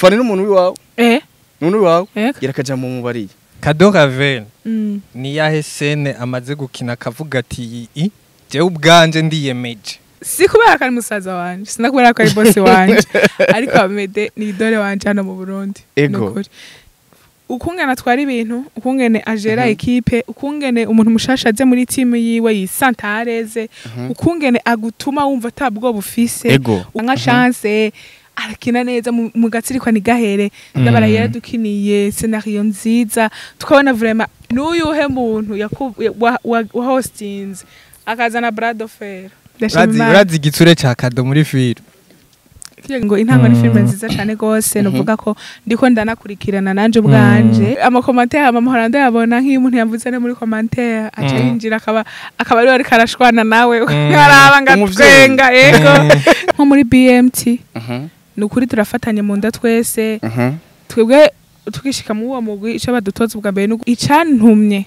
Fani n'umuntu wiwawe n'umuntu wiwawe Ego. irakaja mu mubari Kado Ravel ni yahe scene amaze gukina akavuga ati jewe ubwanje ndiyemeje. si kubera ko ari musaza wanje sinakubera ko ari boss wanje ariko Amede ni idole wanje hano mu Burundi Ego. nukuri ukungene atwara ibintu ukungene agera equipe ukungene umuntu mushasha aze muri team yiwe yisantareze ukungene agutuma wumva atabwo bufise Ego. nka chance arakina neza mu gatsirikwa ni gahere ndabara yaradukiniye scenario nziza tukabona vraiment n'uyuhe muntu wa hostings akazana Brad Fair Urazi igitsure ca Kado muri film. ngo intango ni filme nziza cyane gose novuga ko ndiko ndanakurikirana nanje ubwanje amakomantere amahora ndayabona nk'iyo umuntu yavuze ne muri commentaire aca yinjira akaba ari ari karashwana nawe nkaraba ngatwenga yego nko muri BMT nukuri turafatanye mu nda twese twebwe tukishika mu uwo mugwi ico badutoza ubwa mbere icantumye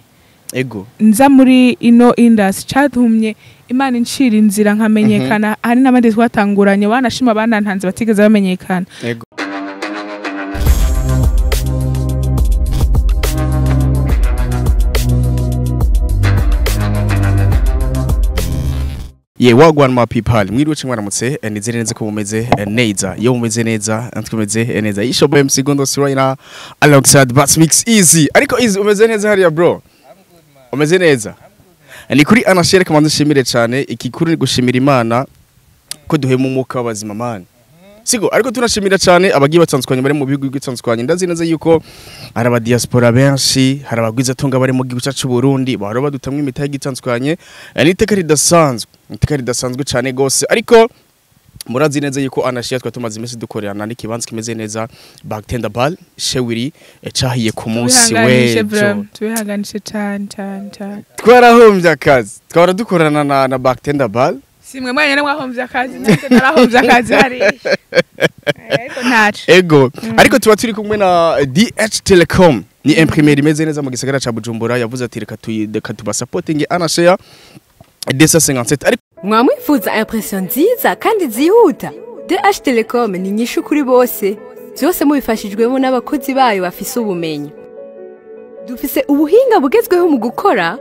Ego. nza muri ino industry catumye Imana incira inzira nkamenyekana hari n'abandi twatanguranye banashima banantanze batigeze bamenyekana. Ego. Wagwan ma people mwiriwe mwaramutse nizere neza ko mumeze neza yo mumeze neza antwemeze neza isho bm segundo sirayina alongside Bass Mix Easy ariko Easy umeze neza hariya bro umeze neza ni kuri anashere kamanze shimire cyane ikikuru ni gushimira Imana ko duhema umwuka w'abazima man sigo ariko tunashimira cyane abagiye batsanzukanye bari mu bihugu bitsanzukanye ndazi neza yuko ari aba diaspora benshi hari abagwiza tunga bari mu gihugu cyacu Burundi bahora badutamwe imitahe gitsanzukanye ni iteka ridasanzwe cyane gose ariko murazi neza yuko anashiya twatumaze imisi dukorerana n'ikibanza kimeze neza Bartender Ball Shewiri cahiye ku munsi wejo tubihanganishe cyane twarahombye akazi twara dukorana na Bartender Ball simwe mwanyene mwahombye akazi nande narahombye akazi hari ariko ntacu Ego ariko tuba turi kumwe na DH Telecom ni imprimerie imeze neza mu gisagara ca Bujumbura yavuze ati reka tubasupporting anashiya D57 ariko mwamwifuza impression nziza kandi zihuta DH Telecom ni nyishu kuri bose byose mubifashijwemo n'abakozi bayo bafise ubumenyi dufise ubuhinga bugezweho mu gukora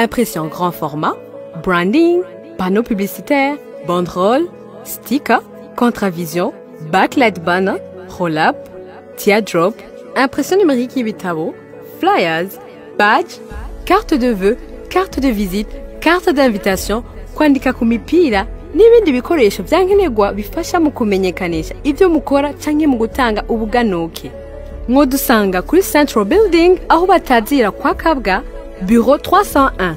impression grand format branding panneau publicitaire banderole sticker contravision backlight banner roll-up teardrop impression numérique y'ibitabo flyers badge carte de vœux carte de visite carte d'invitation kwandika ku mipira n'ibindi bikoresho byankenerwa bifasha mu kumenyekanisha ivyo mukora canke mu gutanga ubuganuke mwodusanga kuri Central Building aho batazira kwa Kabwa bureau 301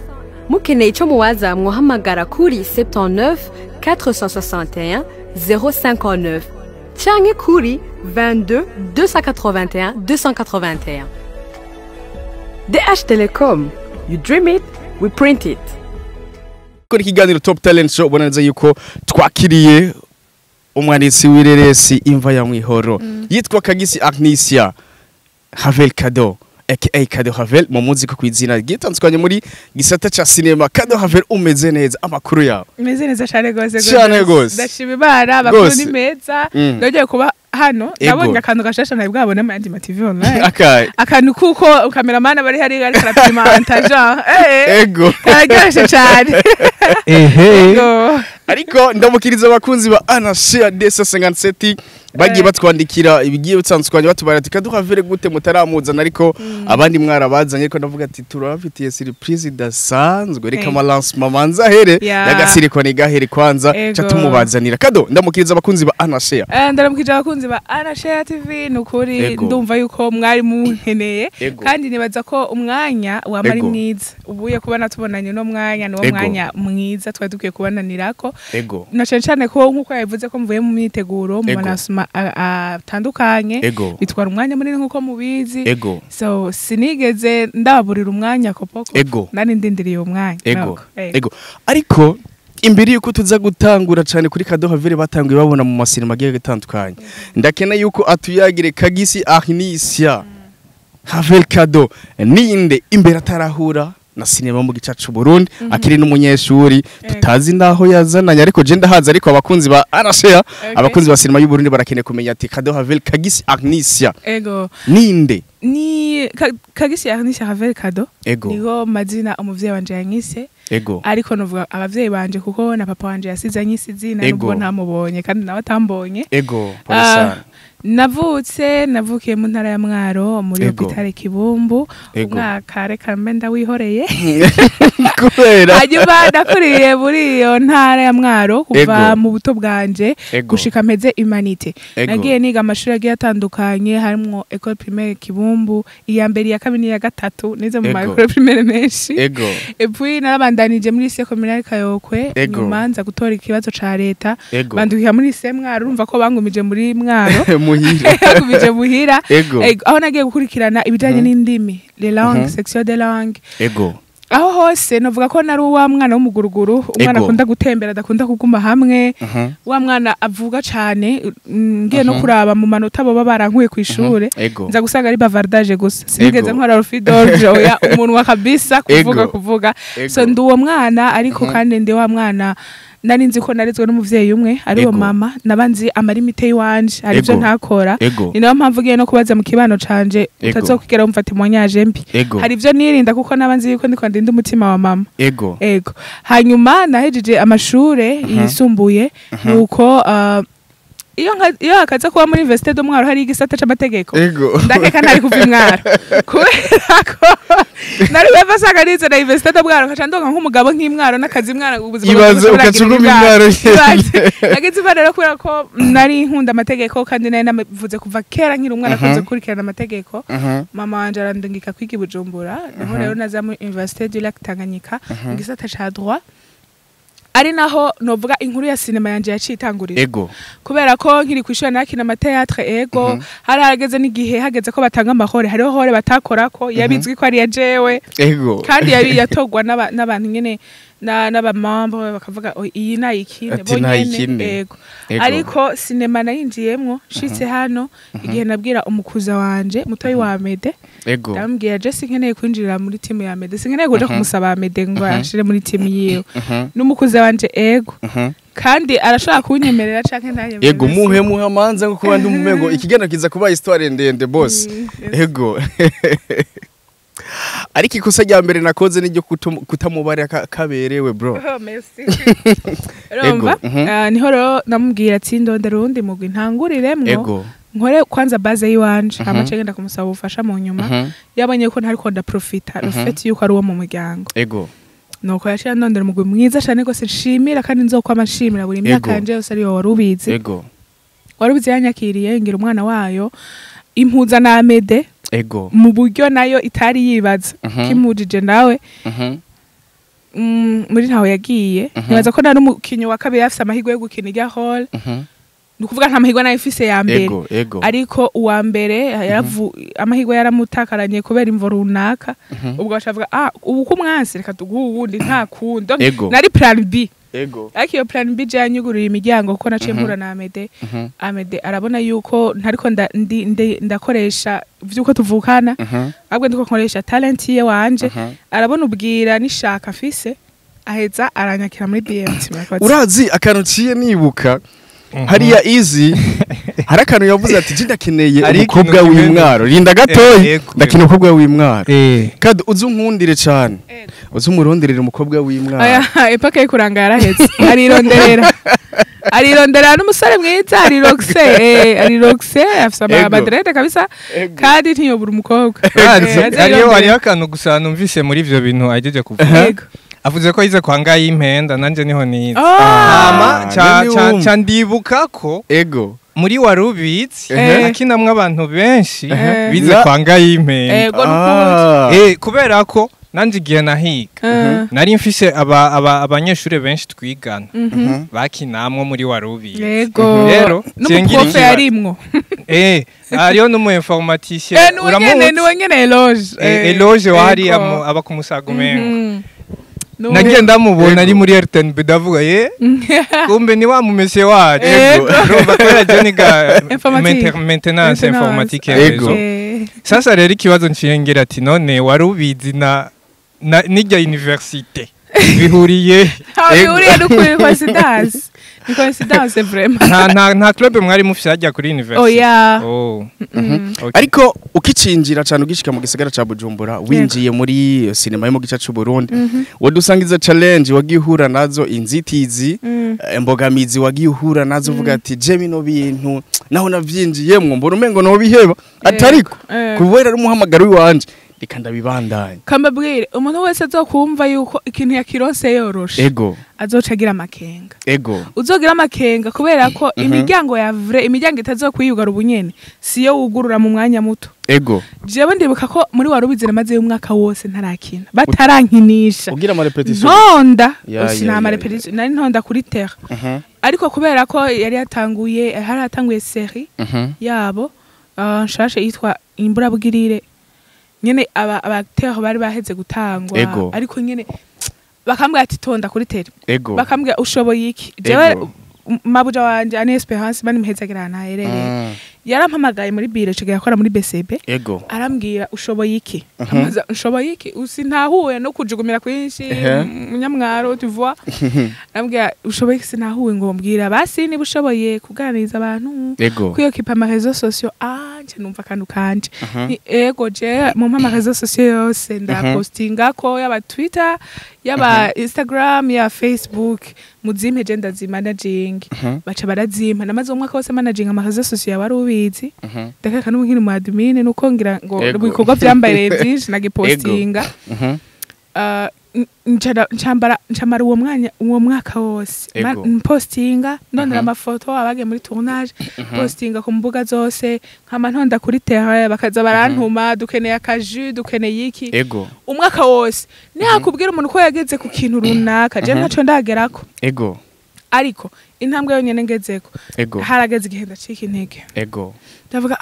mukeneye ico muwaza mwohamagara kuri 79 461 059 canke kuri 22 281 281 DH Telecom, you dream it, we print it. kuri kiganiro Top Talent Show bonaneza yuko twakiriye umwanditsi w'ireresi imva ya mwihoro yitwa Kagisi Agnesia Havel Kado aka Kado Havel mu muzika kwizina gitanzukanye muri gisata cha cinema. Kado Havel umeze neza amakuru yawe umeze neza cyane gose gose ndashima Imana bakuru ni meza ndagiye kuba hano nabonye akantu gashasha nawe bwabona mu yandi TV online akantu kuko cameraman bari hari ari karapimanta Jean ego karagashe cyane ariko ndamukiriza abakunzi ba Anashiya D57 bagiye batwandikira ibigiye bitsanzukanye batubara ati Kado Havel gute mutaramuzana ariko abandi mwarabazanye ariko ndavuga ati turabafitiye surprise dasanzwe reka lancement manza here yagasiriko ni gahere kwanza catumubazanira Kado ndamukiriza abakunzi ba Anashiya ndaramukiriza abakunzi ba Anashiya TV nukuri ndumva yuko mwari munkeneye kandi nibaza ko umwanya wamari mwiza ubuye kuba natubonanye no mwanya no mwanya mwiza twadukiye kubananirako na cyane ko nkuko yavuze ko mvuye mu myiteguro mu manasuma atandukanye bitwara umwanya munini nkuko mubizi so sinigeze ndaburira umwanya kopoko nani ndindiriye umwanya ariko imbere yuko tuza gutangura cyane kuri Kado Havel batanguye babona mu masinema agiye gutandukanye ndakena yuko atuyagire Kagisi Agnesia Havel Kado ninde imbere atarahura na sinema mu gica c'u Burundi akiri n'umunyeshuri tutazi ndaho yazananye ariko je ndahaza ariko abakunzi ba Anashare abakunzi ba sinema y'u Burundi barakene kumenya ati Kado Havel Kagisi Agnesia ego ninde ni Kagisi Agnesia Havel Kado ego niho mazina umuvyeyi wanje yanyise ego ariko novuga abavyeyi banje kuko na papa wanje yasize anyise izina nubwo ntamubonye kandi nawe atambonye ego polisa navukiye mu ntara ya Mwaro muri hôpital Kibumbu umwaka reka mbe ndawihoreye kubera hanyuma nakuriye muri iyo ntara ya Mwaro kuva mu buto bwanje gushika mpeze humanité nagiye niga amashuri agiye atandukanye harimo école primaire Kibumbu iya mbere ya kabiri ya gatatu nize mu école primaire menshi et puis narabandanije muri lycée communale Kayokwe nyuma nza gutora ikibazo ca leta bandukira muri lycée Mwaro urumva ko bangumije muri Mwaro kubije muhira aho nagiye gukurikirana ibijanye n'indimi les langues section de langue aho hose novuga ko nari wa mwana w'umuguruguru umwana akunda gutembera adakunda kuguma hamwe wa mwana avuga cane ngiye no kuraba mu manota baba barankuye ku ishure nza gusanga ari bavardage gusa sinigeze nkora rufidorje oya umunwa kabisa kuvuga so ndi uwo mwana ariko kandi ndi wa mwana nari nzi ko narizwe n'umuvyeyi umwe ari wo mama nabanzi amarimite yiwanje ari byo ntakora ni nayo mpamvu giye no kubaza mu kibano canje utazokigera umfata monyaje mbi hari byo nirinda kuko nabanzi yuko ndiko ndinda umutima wa mama ego hanyuma nahejeje amashure yisumbuye nuko iyo hakaza kuba muri Université do Mwaro hari igisata c'amategeko ndakeka ntari kuva imwaro kubera ko nari bavasanga nize na Université do Mwaro nkaca ndonka nk'umugabo nk'imwaro n'akazi mwaro ubuzima ibaze ukacuguma imwaro nagize rero kubera ko nari nkunda amategeko kandi nari navuze kuva kera nkiri umwana akunze gukurikirana amategeko mama wanje arandungika kwiga i Bujumbura naho rero naza muri Université du Lac Tanganyika mu gisata ca droit ari naho novuga inkuru ya sinema yanje yacitangurira kubera ko nkiri kwishura nakina amateatre hari hageze n'igihe hageze ko batanga amahore hariho hore batakorako yabizwi ko ari ya jewe kandi yatogwa n'abantu nyene n'abamambo bakavuga iyi nayikine bonyene ariko sinema nayinjiyemwo shitse hano igihe nabwira umukuza wanje mutoyi wa Mede ndambwira je sinkeneye kwinjirira muri timu ya Mede sinkeneye kuja kumusaba Mede ngo ashire muri timu yiwe n'umukuza wanje kandi arashaka kunyemerera canke ntanyemerera muhe amanza ngo kuba ndi umumengo ikigenda kiza kuba histoire ndende boss ariko ikosa rya mbere nakoze n'iryo kutamubara kaberewe bro merci romba niho rero namubwira ati ndondera urundi mugwi ntanguriremwo nkore kwanza base yiwanje amace ngenda kumusaba ubufasha mu nyuma yabonye ko ntari ko ndaprofita rufeti yuko ari uwo mu muryango nuko yashira ndondera umugwi mwiza cyane gose nshimira kandi nzokwama nshimira buri myaka yanje yose ari warubizi warubizi yanyakiriye ngira umwana wayo impuza na Mede mu buryo nayo itari yibaza kimujije nawe muri ntaho yagiye nibaza ko nari umukinyi wa kabiri afise amahirwe yo gukina irya hall nukuvuga nta mahirwe nayo ifise ya mbere ariko uwa mbere amahirwe yaramutakaranye kubera imvo runaka ubwo bashavuga ubu ko mwansi reka tuguhe uwundi nta kundo nari plan B ariko iyo plan B yanyugurira imiryango kuko naciye mpura na Amede arabona yuko ntariko ndakoresha vyuko tuvukana ahubwo ndiko nkoresha talent ye wanje arabona ubwira nishaka afise aheza aranyakira muri BMT urazi akantu ciye nibuka hariya Easy hari akantu yavuze ati ndakeneye umukobwa w'imwaro rinda gatoyi ndakina umukobwa w'imwaro kandi uzunkundire cyane uzumuronderera umukobwa w'imwaro epaka yikuranga yarahetse arironderera n'umusore mwiza ari Roxe afisa amadrede kabisa kandi ntiyobura umukobwa hariyo akantu gusa numvise muri ivyo bintu ajeje kuvuga avuze ko yize kwanga y'impenda nanje niho nize ndibuka ko muri warubizi akinamwe abantu benshi bize kwanga y'impenda kubera ko nanje igihe nahiga nari mfise abanyeshure benshi twigana bakinamwe muri warubizi rero n'umuprofe yarimwo hariyo n'umu informaticien niwe Eloge wahari aba ku Musaga umengo nagiye ndamubona ari muri RTNB ndavuga kumbe ni wa mumese wacu urumva ko yaje niga maintenance informatique sasa rero ikibazo nciyengera ati none warubizi n'irya universite bihuriye no kuri coincidence. Ni coincidence vraiment. Nta club mwari mufite hajya kuri university. Oya. Ariko ukicinjira cyane ugishika mu gisagara ca Bujumbura winjiye muri cinema yo mu gice cy'u Burundi wadusangiza challenge wagihura nazo inzitizi imbogamizi wagihura nazo uvuga ati je bino bintu naho navyinjiyemwo mbona umengo no biheba atariko kubera ari umuhamagaro w'iwanje reka ndabibandanye kambabwire umuntu wese azokumva yuko ikintu yakirose yoroshe ego azocagira amakenga ego uzogira amakenga kubera ko imiryango ya vrai imiryango itazokwiyugara ubunyene siyo wugurura mu mwanya muto ego jewe ndibuka ko muri warubizira maze y'umwaka wose ntarakina batarankinisha ugira ama repetition ntonda usina ama repetition nari ntonda kuri terre ariko kubera ko yari yatanguye série yabo nshashe yitwa imburabugirire nyene abacteur bari baheze gutangwa ariko nyene bakambwa ati tonda kuri tele bakambwa ushoboye iki jewe mabuja wanje ane Esperance bani muhezagira na herere yarampamagaye muri biro cyo yakora muri BCB arambwira ushoboye iki amaza ushoboye iki usintahuye no kujugumira kwinshi munyamwaro tu vois arambwira ushoboye iki sinahuye ngo mbwira basi ni bushoboye kuganiriza abantu kuyo kipa ama réseaux sociaux nje numva kantu kanje ego je mu mama réseaux sociaux yose nda postinga ko yaba Twitter yaba Instagram ya Facebook muzime je ndazimanaging baca barazimpa namaze umwaka wose managing ama réseaux sociaux wari ubizi ndakaka n'umuhini mu admin nuko ngira ngo ibikorwa vyambaye byinshi nagipostinga ncambara uwo mwaka wose postinga ndondera amafoto abage muri tournage postinga ku mbuga zose nkama ntonda kuri terrain bakaza barantuma dukeneye akaju dukeneye iki umwaka wose nihakubwira umuntu ko yageze ku kintu runaka je ntaco ndagerako ariko intambwe yonyene ngezeko harageze igihenda ciki intege ndavuga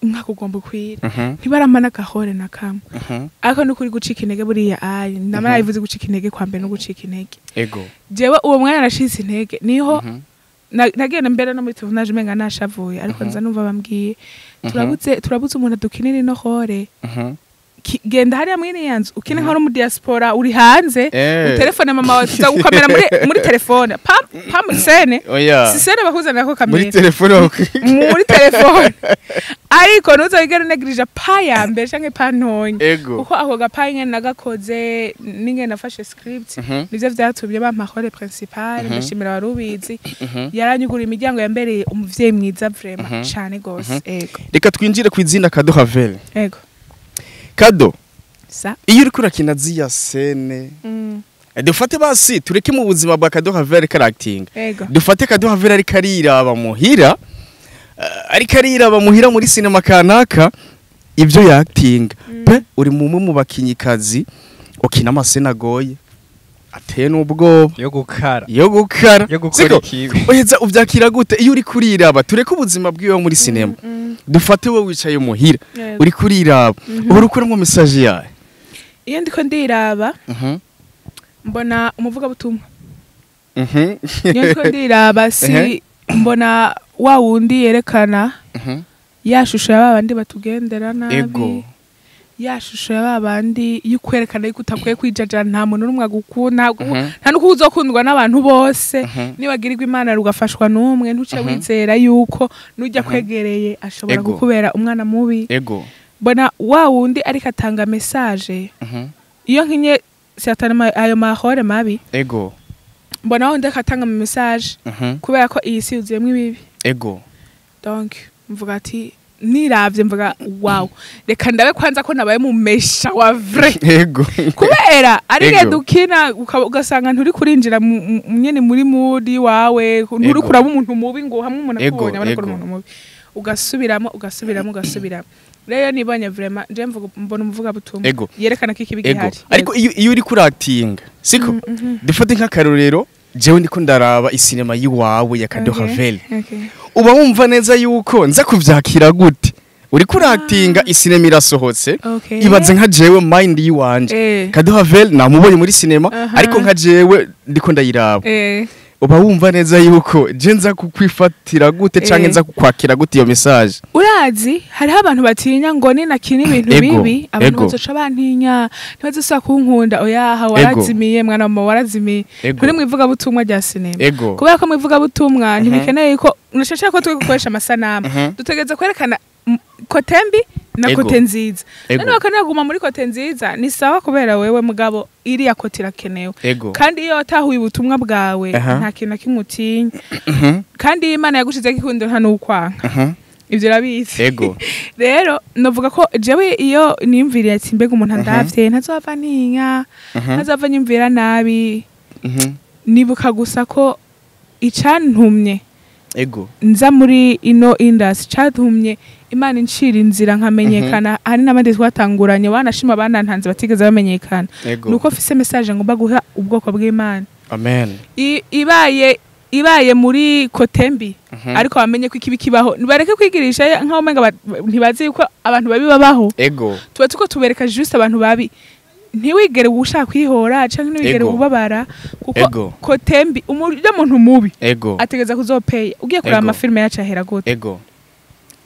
umwaka ugomba kwira ntibaramana gahore na kamwe ariko nukuri gucika intege buriya ndamara yivuze gucika intege kwambe no gucika intege jewe uwo mwanya nashize intege niho nagenda mbere no muri tournage menga nashavuye ariko nza numva bambwiye turabuze umuntu dukinira ino hore genda hariya mwene yanzu ukine nk'ari mu diaspora uri hanze telefone mama wawe tuza gukamera muri telefone pam sene si sene bakuzana ko kamera muri telefone ariko ntuzabigera negirije pa ya mbere canke pa ntonye kuko ako gapaye nyene nagakoze ninge nafashe script nivyo vyatumye bampa role principale ndashimira warubizi yaranyugura imiryango yambereye umuvyeyi mwiza vraiment cane gose reka twinjire kwizina Kado Havel Kado iyo uri kurakina ziya sene dufate basi tureke mu buzima bwa Kado Havel characting dufate Kado Havel ari kariraba muhira muri cinema kanaka ibyo yakting pe uri mu bakinyikazi ukina amasena goye ateye n'ubwoba yo gukara uheza uvyakira gute iyo uri kuriraba tureke ubuzima bwiwe muri cinema dufate wowe wicaye muhira uri kuriraba uhora ukuramo message yawe iyo ndiko ndiraba mbona umuvuga butumwa iyo ndiko ndiraba si mbona wa wundi yerekana yashusho y'abandi batugendera nabi yashusho y'abandi yukwerekana yuko utakwiye kwijajana nta muntu n'umwe agukunda nta nuko uzokundwa n'abantu bose nibagirirwa Imana rugafashwa n'umwe ntuce wizera yuko nujya kwegereye ashobora gukubera umwana mubi mbona wa wundi ariko atanga message iyo nkinye satana ayo mahore mabi mbona wundi akatanga message kubera ko iyi si yuzuyemo ibibi donc mvuga ati niravye mvuga wow reka ndabe kwanza ko nabaye mu mesha wa vrai kubera ari dukina ugasanga nturi kurinjira nyene muri mood wawe nturi kuraba umuntu mubi ngo hamwe umuntu akubonye abana umuntu mubi ugasubiramo rero nibonye vraiment je mbona umuvuga butumwa yerekana ko ikibi gihari ariko iyo uri kuracting siko dufate nk'akarorero jewe ndiko ndaraba isinema yiwawe ya Kado Havel uba wumva neza yuko nza kuvyakira gute uri kuractinga isinema irasohotse ibaze nka jewe mind yiwanje Kado Havel namubonye muri sinema ariko nka jewe ndiko ndayiraba uba wumva neza yuko je nza kukwifatira gute canke nza kukwakira gute iyo message urazi hariho abantu batinya ngo ni nakina ibintu bibi abantu bazoca bantinya ntibazosaba kunkunda oyaha warazimiye mwana wa warazimiye kuri mwivuga butumwa rya sinema kubera ko mwivuga butumwa ntibikeneye ko unashaka ko twigukoresha amasanamu dutegeza kwerekana kotembi na kote nziza none bakanaguma muri kote nziza ni sawa kubera wewe mugabo iri ya kote irakenewe kandi iyo atahuye ubutumwa bwawe nta kintu kimutinya kandi Imana yagushize gikundo nta n'ukwanka ivyo rabizi rero novuga ko jewe iyo nimviriye ati mbega umuntu andavye ntazova ntinya ntazova nyimvira nabi nibuka gusa ko icantumye nza muri ino industry catumye Imana incira inzira nkamenyekana hari n'abandi twatanguranye banashima banantanze batigeze bamenyekana nuko afise message ngomba guha ubwoko bw'Imana amen ibaye muri kotembi ariko bamenye ko ikibi kibaho bareke kwigirisha nkaho menga ntibazi yuko abantu babi babaho tuba tuko tubereka juste abantu babi ntiwigere ushaka kwihora canke ntiwigere ubabara kuko kotembi umurya muntu mubi ategeza kuzopeya ugiye kuraba amafilme yacu ahera gute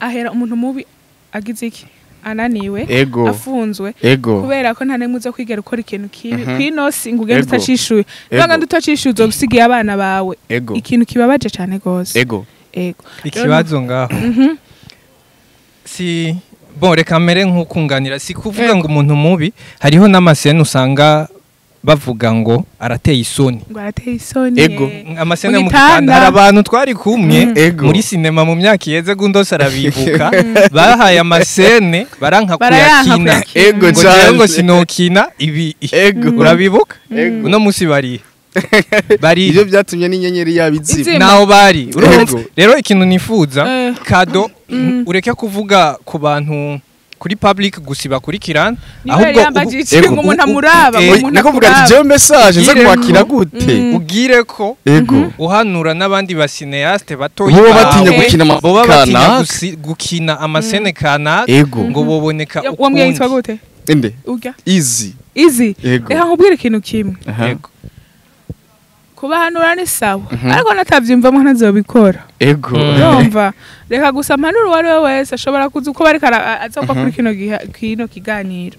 ahera umuntu mubi agize iki ananiwe afunzwe kubera ko nta nemwe uzo kwigera ukora ikintu kibi kwinosi ngugenda utacishuye banga ndutacishuye uzogusigiye abana bawe ikintu kibabaje cyane gose ikibazo ngaho si bon reka mere nk'ukunganira si kuvuga ngo umuntu mubi hariho n'amasene usanga bavuga ngo arateye isoni amasene mu Rwanda hari abantu twari kumwe muri sinema mu myaka yeze gundose arabibuka bahaye amasene baranka kuyakina ngo sinokina ibi urabibuka uno musi bari ivyo byatumye n'inyenyeri yabiziba naho bari rero ikintu nifuza kado ureke kuvuga ku bantu kuri public gusiba kuri kirana ahubwo umuntu amuraba nakuvuga ati je message nza kwakira gute ugire ko uhanura n'abandi ba cineaste batoyi bo batinya gukina amasene kana ngo boboneka ukundi gute ende easy reka nkubwire ikintu kimwe kubahanura ni sawa ariko natavyumvamo ntazobikora urumva reka gusa mpanura wari we wese ashobora kuza uko bari azova kuri kino kiganiro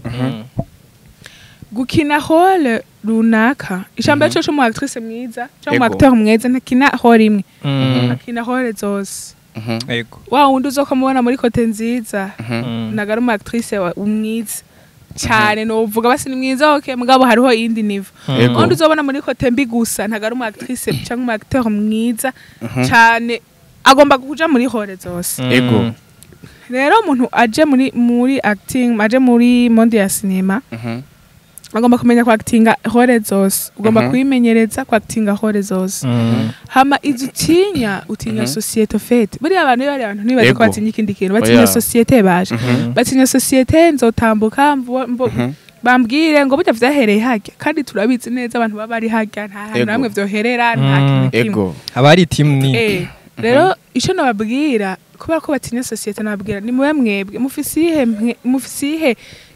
gukina role runaka ijambo cyo mu actrice mwiza cyo mu acteur mwiza ntakina role imwe akina role zose wa wundi uzokamubona muri kote nziza nagara mu actrice umwiza cyane no uvuga basi ni mwiza okay mugabo hariho indi nivo undi uzobona muri kote mbi gusa ntagara mu actrice cyangwa mu acteur mwiza cyane agomba kuja muri role zose rero umuntu aje muri acting aje muri monde ya cinema agomba kumenya ko actinga role zose ugomba kwimenyereza ko actinga role zose hama izutinya utinya societe fait buri abantu nibaze ko atinya ikindi kintu batinya societe baje batinya societe nzotambuka bambwire ngo burya vyahereye hajya kandi turabizi neza abantu baba ari hajya nta hantu namwe vyoherera nta kintu abari team ni rero ico nababwira kubera ko batinya societe nababwira ni mwebwe mufisihe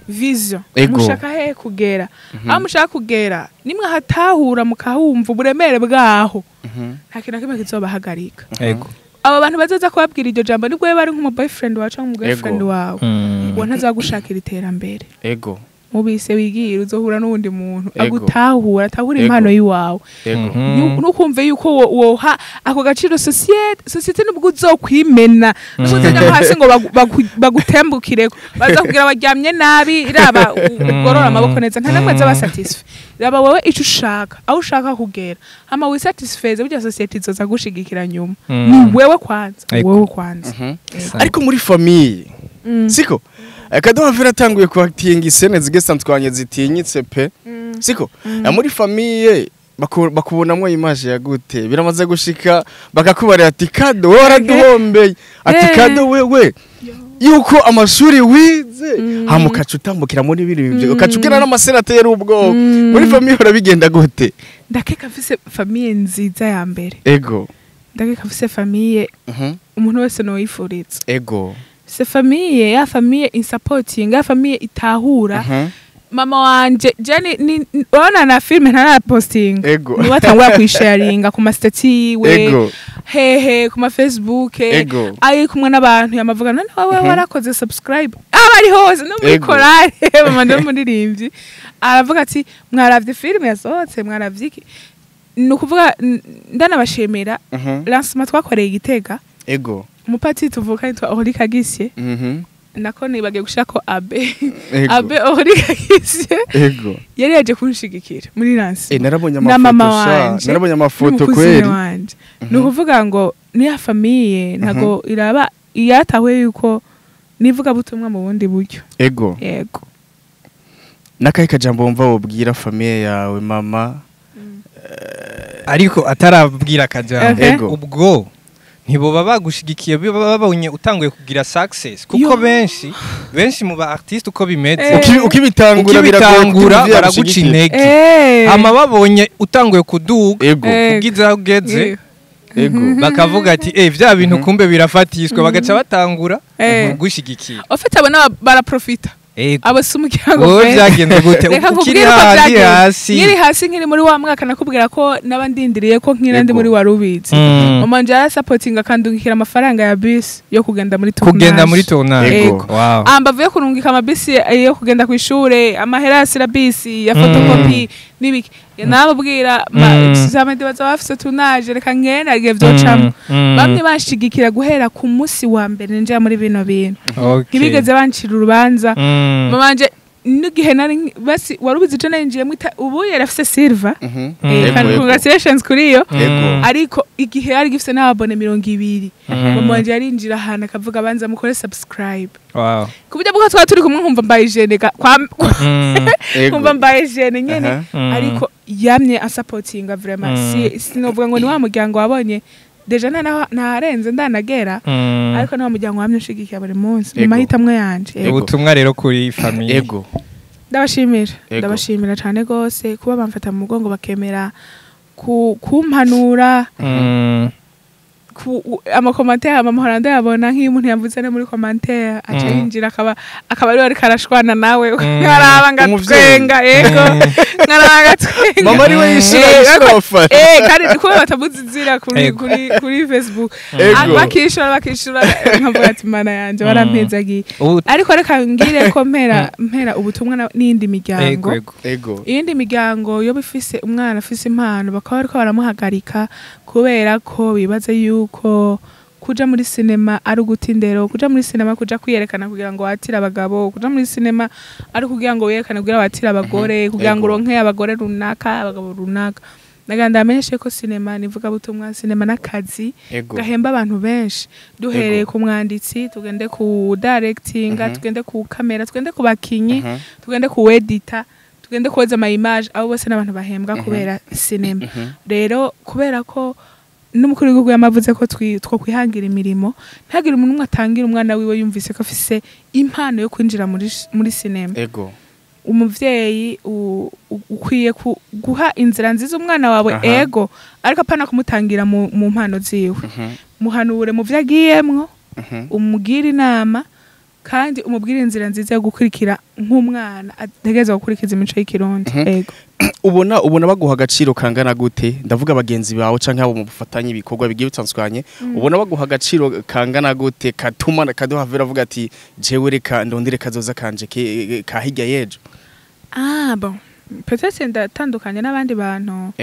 vision mushaka he kugera aho mushaka kugera nimwe hatahura mukahumva uburemere bwaho nta kintu kimwe kizobahagarika aba bantu bazaza kubabwira iryo jambo nibwo bari nk'umu boyfriend wawe cyangwa umu girlfriend wawe uwo ntazagushakira iterambere mubise wigira uzohura n'undi muntu agutahura atahura impano yiwawe nukumve yuko woha ako gaciro societe nubwo uzokwimena n'uzajya hasi ngo bagutembukire baza kugira baryamye nabi iraba ugorora amaboko neza nta namwe zaba satisfait raba wowe ico ushaka aho ushaka kugera hama wi satisfaise burya societe izoza gushigikira nyuma ni wewe kwanza ariko muri famille siko Akadoha vira tanguye kwaktinga isene zigesanzwanye zitinyitse pe siko muri famille bakubonamwe image ya gute biramaze gushika bakakubarira ati kado waraduhombeye ati kado wewe yuko amashuri wize hamukaca utambukira muri biri ukacugira n'amasenateri ubwo muri famille urabigenda gute ndakeka mfise famille nziza ya mbere ndakeka mfise famille umuntu wese no yifuriza ego se famille ya famille in supporting ya famille itahura mama wanje Jenny ona na filme ntara posting ni watangwa kwisharinga ku mastati we hehe ku ma Facebook ayi kumwe n'abantu yamavuga none wowe warakoze subscribe abari hose no muri korale mama ndo muririmbyi aravuga ati mwaravye filme yasohotse mwaravye iki nukuvuga ndanabashemera lancement twakoreye Igitega umupati tuvuka yitwa Orika Gisye nako nibagiye gushako abe Orika Gisye yari yaje kunshigikira muri lance narabonye amafoto kweli nukuvuga ngo ni ya famille ntago iraba iyatawe yuko nivuga butumwa mu bundi buryo yego nakaye kajambo wumva wobwira famille yawe mama ariko atarabwira kajambo ubwo ntiboba bagushigikiye babonye utanguye kugira success kuko benshi mu ba artiste uko bimeze ukibitangura baraguca intege ama babonye utanguye kuduga kugiza ugeze bakavuga ati vya bintu kumbe birafatishwa bagaca batangura gushigikiye ofite abana baraprofita abo sumukirago wowe byagenze gute ukiri hasi nkiri hasi nkiri muri wa mwaka nakubwira ko nabandindiriye ko nkira ndi muri warubizi mama nje ara supportinga kandungikira amafaranga ya bus yo kugenda muri tournage wow ambavuye kurungika amabisi yo kugenda ku ishure amahera ya sirabisi ya photocopy nibiki nababwira samedi bazafise tournage reka ngene agiye vyocamo bamwe bashigikira guhera ku musi wa mbere nje muri bino bintu ntibigeze bancira urubanza mamanje nugihe nari basi warubizi je narinjiye mwita ubu yarafise silver congratulations kuri yo ariko igihe yari gifise n'ababone 200 mamanje yarinjira hana akavuga banza mukore subscribe kubujya bwo twa turi kumwe nkumva mbaye jene nkumva mbaye jene nyene ariko yamye asupportinga vraiment sinovuga ngo ni wa muryango wabonye deja narenze ndanagera ariko no muryango wamye ushigikiye buri munsi mu mahitamwe yanje ubutumwa rero kuri famille ndabashimira cyane gose kuba bamfata mu mugongo bakemera kumpanura amakomantere amamuhoranda yabona nk'iyo umuntu yavuze ne muri commentaire aca yinjira akaba ari wari karashwana nawe nkaraba ngatwenga nkaraba ngatwenga mama ari we yishira kandi ko batabuzizira kuri Facebook bakishura nkavuga ati mana yanje warampezagiye ariko reka ngire ko mpera ubutumwa n'indi miryango iyindi miryango yo bifise umwana afise impano bakaba ariko baramuhagarika kubera ko bibaza yuko kuja muri cinema ari gutindero kuja muri cinema kuja kwiyerekana kugira ngo watira abagabo kuja muri cinema ari kugira ngo werekane kugira watira abagore kugira ngo ronke abagore runaka abagabo runaka naganda amenyeshe ko cinema nivuga butumwa cinema nakazi gahemba abantu benshi duhereye ku mwanditsi tugende ku directing tugende ku camera tugende ku bakinyi tugende ku editor tugende koza ama image abo bose n'abantu bahembwa kubera cinema rero kubera ko n'umukuru w'igihugu yamavuze ko two kwihangira imirimo ntagira umuntu umwe atangira umwana wiwe yumvise ko afise impano yo kwinjira muri cinema umuvyeyi ukwiye guha inzira nziza umwana wawe ariko apana kumutangira mu mpano ziwe muhanure mu vyagiyemwo umugira inama kandi umubwire inzira nziza yo gukurikira nk'umwana ategeza gukurikiza imico y'ikirundi ubona baguha agaciro kangana gute ndavuga abagenzi bawe canke abo mu bufatanye ibikorwa bigiye bitandukanye ubona baguha agaciro kangana gute katuma kaduhavera avuga ati jewe reka ndondire kazoza kanje kahirya yejo bon peut-être ndatandukanye n'abandi bantu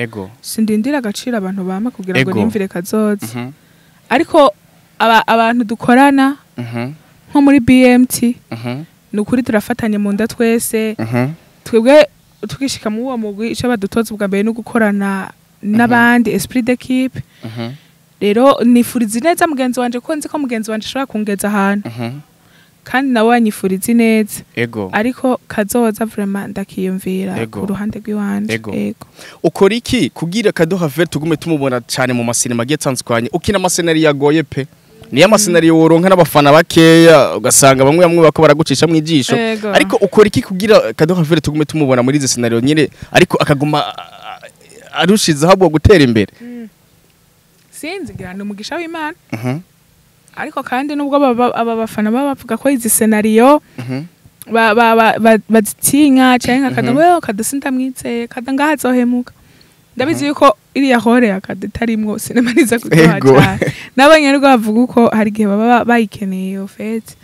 sindindira agaciro abantu bama kugira ngo nimvire kazoza ariko abantu dukorana nko muri BMT nukuri turafatanye mu nda twese twebwe tukishika mu uwo mugwi ico badutoza ubwa mbere no gukorana n'abandi esprit d'équipe rero nifuriza neza mugenzi wanje ko nzi ko mugenzi wanje ashobora kungeza ahantu kandi nawe wanyifuriza neza ariko kazoza vraiment ndakiyumvira ku ruhande rw'iwanje ukora iki kugira kaduhavera tugume tumubona cyane mu masinema agiye atandukanye ukina amasenari yagoye pe niya masenari woronka n'abafana bakeya ugasanga bamwe bako baragucisha mu ijisho ariko ukora iki kugira kaduhavera tugume tumubona muri izi scenario nyine ariko akaguma arushiza habwo gutera imbere sinzi gana umugisha w'Imana ariko kandi nubwo aba bafana baba bavuga ko izi scenario bazitinya cyangwa akada wewe kadasinda mwitse kada ngahazohemuka ndabizi yuko iriya hore akada tarimwo sinemaniza kutoha cyane nabanye rwo bavuga uko hari gihe baba bayikeneye yo fete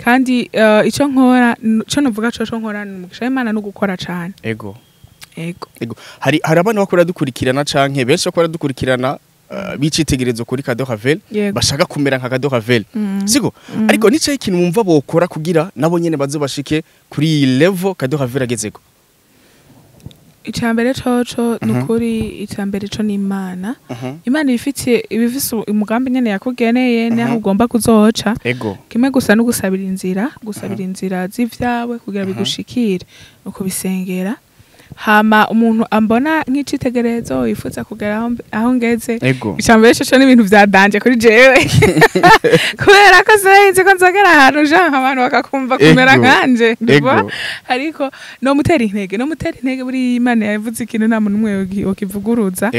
kandi ico nkora cyo navuga cyo nkora n'umugisha Imana no gukora cyane ego hari abana bakora dukurikirana canke benshi bakora dukurikirana bicitegerezo kuri Kado Havel bashaka kumera nka Kado Havel siko ariko nico ikintu mumva bokora kugira nabo nyene bazo bashike kuri level Kado Havel agezeko icambere coco nukuri icambere co n'Imana Imana ifitiye ibifise umugambi nyene yakugeneye naho ugomba kuzoca kimwe gusa no gusabira inzira z'ivyawe kugira bigushikire uko bisengera hama umuntu ambona nk'icitegerezo yifuza kugera aho ngeze icambere cyo n'ibintu vyadanje kuri jewe kubera ko sayize ko nzogera ahantu janka abantu bakakumva kumera nkanje ndwa ariko no mutera intege buri Imana yavuze ikintu nta muntu umwe yokivuguruza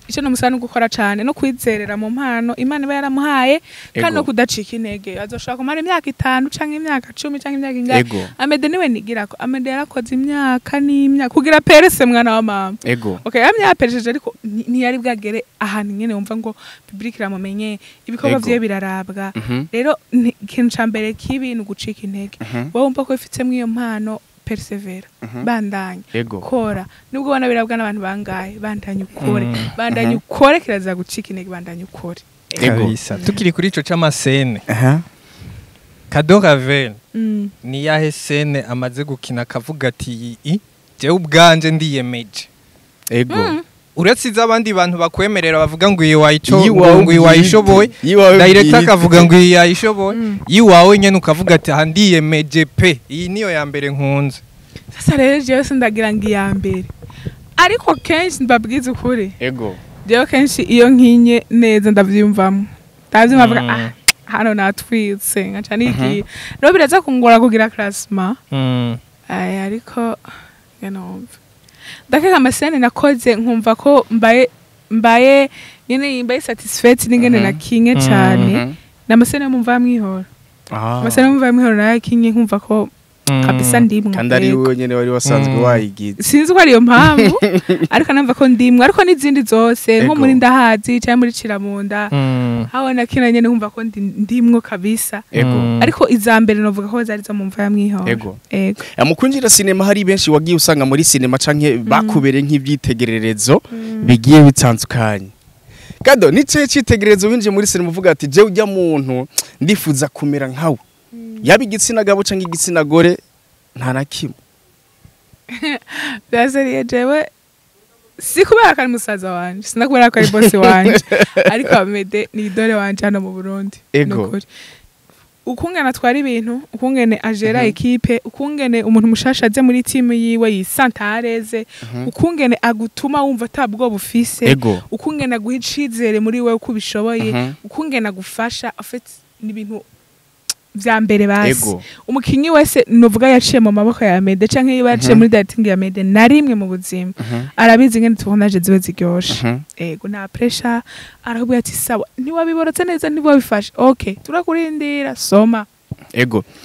ico nomusana gukora cyane no kwizerera mu mpano Imana yaramuhaye kandi no kudacika intege azoshaka kumara imyaka 5 canke imyaka 10 canke imyaka ingahe Amede niwe nigirako Amede yarakoze imyaka n'imyaka kugira perese mwana wa mama okay yamyaperesheje ariko ntiyari bwagere ahantu nyene wumva ngo public ramumenye ibikorwa vye birarabwa rero ikintu cambere kibi nugucika intege wowe wumva ko ifitsemwe iyo mpano persevera bandanye kora nubwo bana birabwa n'abantu bangaye bandanye ukore kiraza gucika intege bandanye ukore kabisa tukiri kuri ico c'amasene Kado Havel ni yahe sene amaze gukina kavuga ati je ubwanje ndiyemeje uretse iz'abandi bantu bakwemerera bavuga ngo iyi wayishoboye director akavuga ngo iyi yayishoboye yiwawe nyene ukavuga ati handiyemeje pe iyi niyo ya mbere nkunze sasa rero jewe sindagira ngo iya mbere ariko kenshi ndabwiza ukuri jewe kenshi iyo nkinye neza ndavyumvamo ndazi bavuga hano natwitse nkaca niki no biraza kungora kugira classement ariko ndakeka amasene nakoze nkumva ko mbaye satisfied n'ingene nakinye cyane namasene mumva mwihora amasene mumva mwihora nakinye nkumva ko kabisa ndimwe kandi ari wowe nyene wari wasanzwe wayigize sinzi ko ariyo mpamvu ariko namva ko ndimwe ariko n'izindi zose nko muri ndahazi cyangwa muri Ciramunda hawe nakina nyene nkumva ko ndimwe kabisa ariko izambere novuga ko zari zo mumva ya mwihora mukunjira cinema hari benshi wagiye usanga muri cinema canke bakubere nk'ivyitegererezo bigiye bitandukanye Kado nice citegererezo winje muri cinema uvuga ati je ujya muntu ndifuza kumera nkawe yabi igitsina gabo canke igitsina gore nta nakimwe byazariye jewe si kubera ko musaza wanje sinakubera ko ari boss wanje ariko Amede ni idole wanje hano mu Burundi nukuri ukungena twari ibintu ukungene agera equipe ukungene umuntu mushasha aze muri team yiwe yisantareze ukungene agutuma wumva tabwo bufise ukungene guhicizere muri wewe uko bishoboye ukungene gufasha afite n'ibintu vya mbere basi umukinyi wese novuga yaciye mu maboko ya Amede canke yaciye muri dating ya Amede narimwe mu buzima arabizi ngene tubonaje zibe ziryoshe nta pressure arahubwo ati sawa ntiwabiborotse neza ntiwabifashe okay turakurindira soma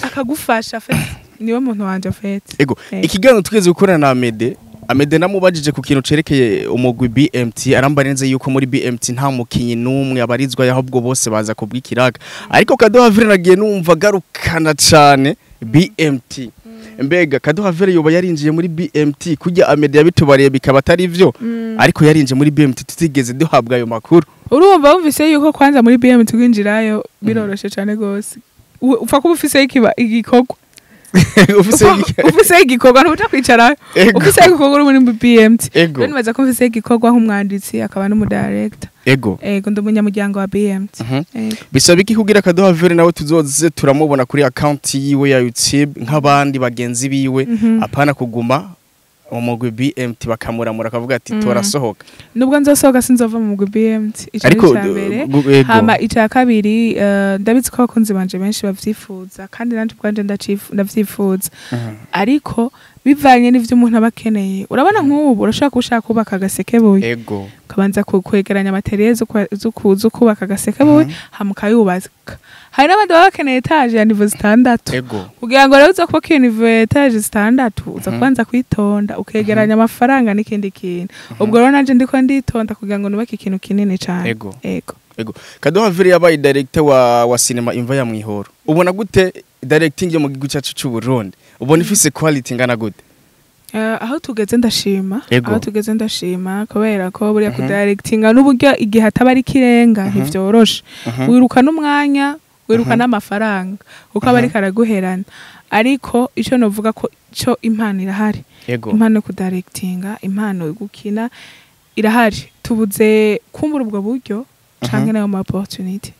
akagufasha fete niwe muntu wanje fete ikiganiro tugeze gukorana na Amede namubajije ku kintu cerekeye umugwi BMT aramba neza yuko muri BMT nta mukinyi numwe abarizwa yahubwo bose baza kubwikiraga ariko Kado Havel nagiye numva garukana cyane BMT mbega Kado Havel yoba yarinjiye muri BMT kujya Amede yabitubariye bikaba atari ivyo ariko yarinjiye muri BMT tutigeze duhabwa ayo makuru urumva wumvise yuko kwanza muri BMT kwinjirayo biroroshe cyane gose upfa kuba ufise igikorwa ufise igikorwa ntuja kwicara ufise igikorwa muri BMT bene baza ko ufise igikorwa nk'umwanditsi akaba n'umudirector ndi umunyamuryango wa BMT bisaba iki kugira Kado Havel nawe tuzoze turamubona kuri account yiwe ya YouTube nk'abandi bagenzi biwe apana kuguma umugwi BMT bakamuramura akavuga ati torasohoka nubwo nzosohoka sinzova mu mugwi BMT ariko hama icya kabiri ndabizi ko abakunzi banje benshi bavyifuza kandi nanje bwanje ndavyifuza ariko bivanye n'ivyo umuntu aba akeneye urabona nk'ubu urashaka gushaka kubaka agasekebuye ego kabanza kwegeranya materiel zo kubaka agasekebuye hamukayubaka hari n'abandi baba bakeneye etage ya niveau 6 kugira ngo rero uza kubaka niveau etage 6 uza kubanza kwitonda ukegeranya amafaranga n'ikindi kintu ubwo rero nanje ndiko nditonda kugira ngo nubake ikintu kinini cyane ego Kadoha Vili yabaye director wa cinema Imva ya Mwihoro ubona gute directing yo mu gihugu cyacu cy'u Burundi ubona ifise quality ngana gute aho tugeze ndashima kubera ko buriya ku directinga n'uburyo igihe ataba ari kirenga ntivyoroshe wiruka n'umwanya wiruka n'amafaranga uko aba ari karaguherana ariko ico novuga ko cyo impano irahari impano ku directinga impano yo gukina irahari tubuze kumbura ubwo buryo canke nayo opportunity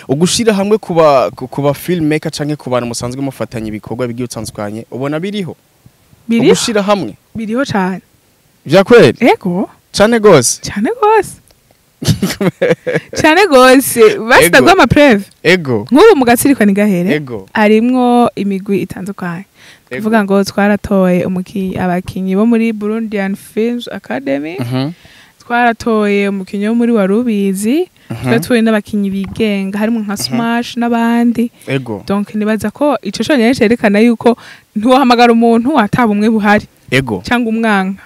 ugushira hamwe kuba filmmaker canke ku bantu musanzwe mufatanya ibikorwa bigiye utsanzukanye ubona biriho ugushira hamwe biriho cyane vya kweli cyane gose basta gwa ma preve nk'ubu mu gatsirikwa ni gahere arimwo imigwi itandukanye kuvuga ngo twaratoye abakinyi bo muri Burundian Films Academy twaratoye umukinyi wo muri Warubizi twatoye n'abakinyi bigenga harimo nka Smash n'abandi donc nibaza ko ico cyonyine cerekana yuko ntiwahamagara umuntu atabumwe buhari cyangwa umwanka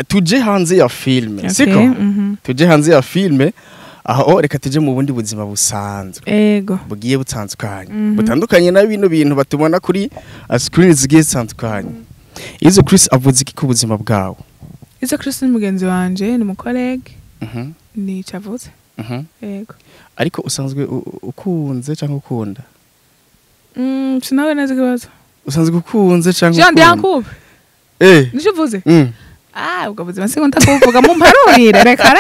tuje hanze ya filme siko tuje hanze ya filme aho reka tuje mu bundi buzima busanzwe bugiye butandukanye butandukanye na bino bintu batubona kuri screen zigiye zitandukanye izo Chris avuze iki ku buzima bwawe Izo Chris ni mugenzi wanje ni mukolege ni cavuze ariko usanzwe ukunze cyangwa ukunda sinawe neza kibazo usanzwe ukunze cyangwa ukunda Yankuba nishuvuze ubwo buzima singo ndakuvuga mu mparurire reka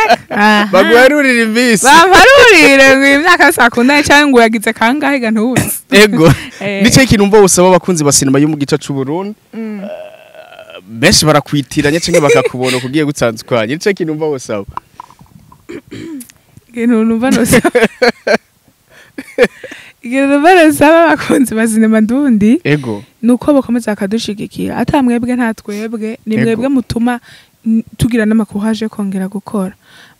bagwarurira imbisi bamparurire ngo imyaka sakunda cyangwa ngo yagize kangahe ga ntuzi nice ikintu umva usaba abakunzi ba cinema yo mu gice cy'u Burundi benshi barakwitiranya cyangwa bakakubona kugiye gutandukanye nice ikintu umva usaba ikintu numva nosaba abakunzi ba cinema ndundi nuko bakomeza akadushigikira atamwebwe nta twebwe ni mwebwe mutuma tugira n'amakuhaje kongera gukora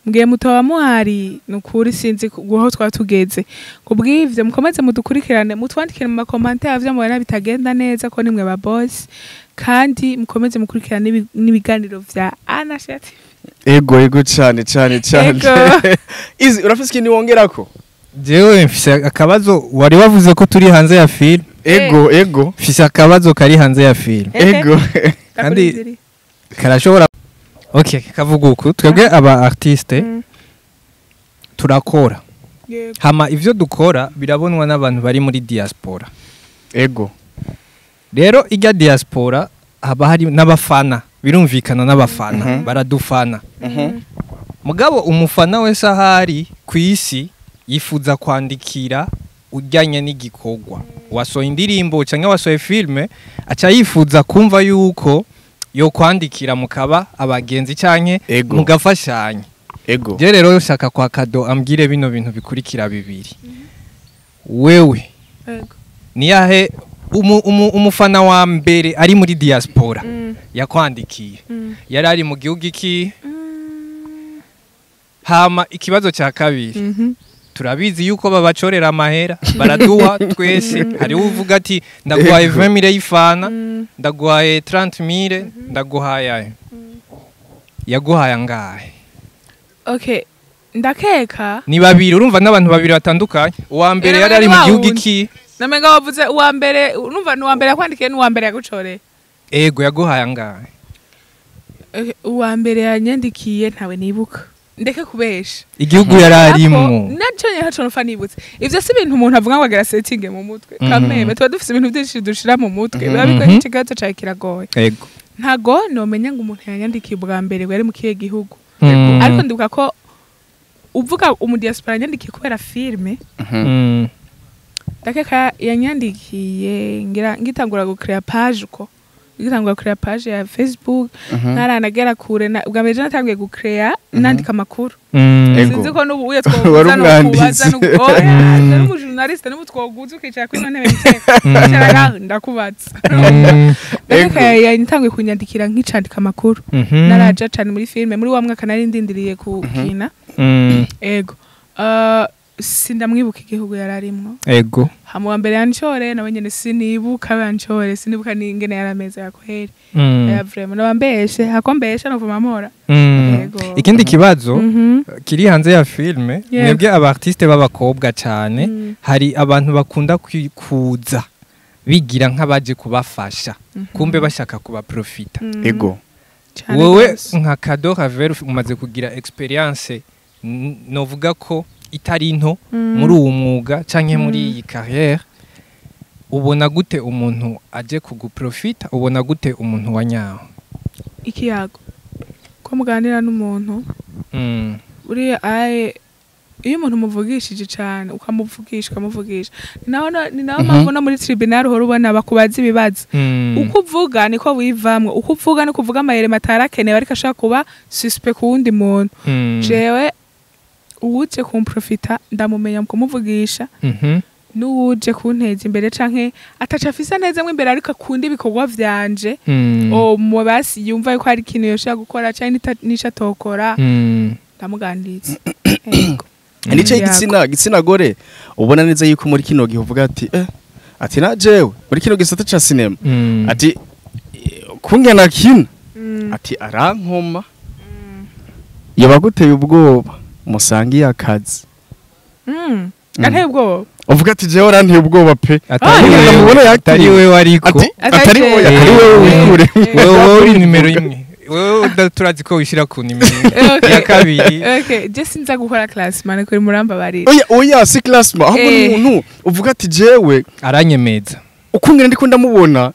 mbwiye mutaba muhari nukuri sinzi guho twatugeze kubw'ivyo mukomeze mudukurikirane mutwandikire mu commentaire avyo mubona bitagenda neza ko nimwe ba boss kandi mukomeze mukurikirane n'ibiganiro vya Anashati ego cyane izi urafise ikintu wongerako jewe mfise akabazo wari wavuze ko turi hanze ya film ego mfise akabazo kari hanze ya film kandi karashobora kavuga uko twebwe aba artiste turakora hama ivyo dukora birabonwa n'abantu bari muri diaspora rero ijya diaspora haba hari n'abafana birumvikana n'abafana baradufana mugabo umufana wese ahari ku isi yifuza kwandikira ujyanye n'igikorwa wasohoye indirimbo cyangwa wasohoye filme aca yifuza kumva yuko yo kwandikira mukaba abagenzi cyane mugafashanya je rero shaka kwa Kado ambwire bino bintu bikurikira bibiri wewe niyahe umufana wa mbere ari muri diaspora yakwandikiye yari ari mu gihugu iki hama ikibazo cya kabiri turabizi yuko babacorera amahera baraduha twese hari uvuga ati ndaguhaye 20,000 y'ifana ndaguhaye 30,000 ndaguhaye yaguhaye angahe ndakeka ni babiri urumva n'abantu babiri batandukanye uwa mbere yari ari mu gihugu iki namenga wavuze uwa mbere urumva n'uwa mbere yakwandikiye n'uwa mbere yagucoreye yaguhaye angahe uwa mbere yanyandikiye ntawe nibuka ndeke kubesha igihugu yararimo naco nyaco nofa nibutse ivyo si ibintu umuntu avuga ngo agera setting mu mutwe kameme tuba dufise ibintu byinshi dushira mu mutwe biba bikoze ikigazo ca kiragoye ntago nomenya ngo umuntu yanyandikiye bwa mbere yari mu kihe gihugu ariko ndibuka ko uvuga umudiaspora yanyandikiye kubera filme ndakeka yanyandikiye ngitangura gukrea page uko ngitangura gukrea page ya Facebook ntaranagera kure ubwa mbere natangiye gukrea nandika makuru sinzi ko n'ubu uye twobuza no kubaza no journaliste n'ubu twoguze ukicara kuri ntebe nteka ndakubatsa Ndeka yantanguye kunyandikira nk'icandika amakuru naraja cyane muri filme muri wa mwaka nari ndindiriye kukina ego sindamwibuka igihugu yararimwo ego hamu wa mbere yanchore nawe nyene sinibuka yanchore sinibuka n'ingene yarameze yakweri ya vraiment nabambeshe hakombesha no vumamora ikindi kibazo kiri hanze ya filme mwebwe abartiste b'abakobwa cyane hari abantu bakunda kwikuza bigira nk'abaje kubafasha kumbe bashaka kuba profita ego wowe nka Kado Ravel umaze kugira experience novuga ko itari nto muri uwo mwuga canke muri iyi carrière ubona gute umuntu aje kuguprofita ubona gute umuntu wanyaho ikiyago ko muganira n'umuntu uri aye iyo umuntu muvugishije cyane ukamuvugisha ni naho mavuna muri tribunal horo ubona bakubaza ibibazo uko uvuga niko wivamwe uko uvuga no kuvuga amayere matarakenewe ariko ashaka kuba suspect kuwundi muntu jewe uwuje kumprofita ndamumenya kumuvugisha n'uwuje kunteza imbere canke ataca afisa neza mwe imbere ariko akunda ibikorwa vyanje o mu basi yumva yuko hari ikintu yoshaka gukora canke nisha tokora ndamuganiriza nice gitsina gore ubona neza yuko muri kino gihe uvuga ati na jewe muri kino gisata ca cinema ati kungena kina ati arankoma yabaguteye ubwoba musangiye akazi ateye ubwoba uvuga ati jewe uranteye ubwoba pe atari wewe ariko atari wewe wikure wewe uri nimero 1 wewe turazi ko wishira ku nimero ya kabiri je sinza gukora classman kuri muramba barira oya si classman ahubwo umuntu uvuga ati jewe aranyemeza ukungene ndiko ndamubona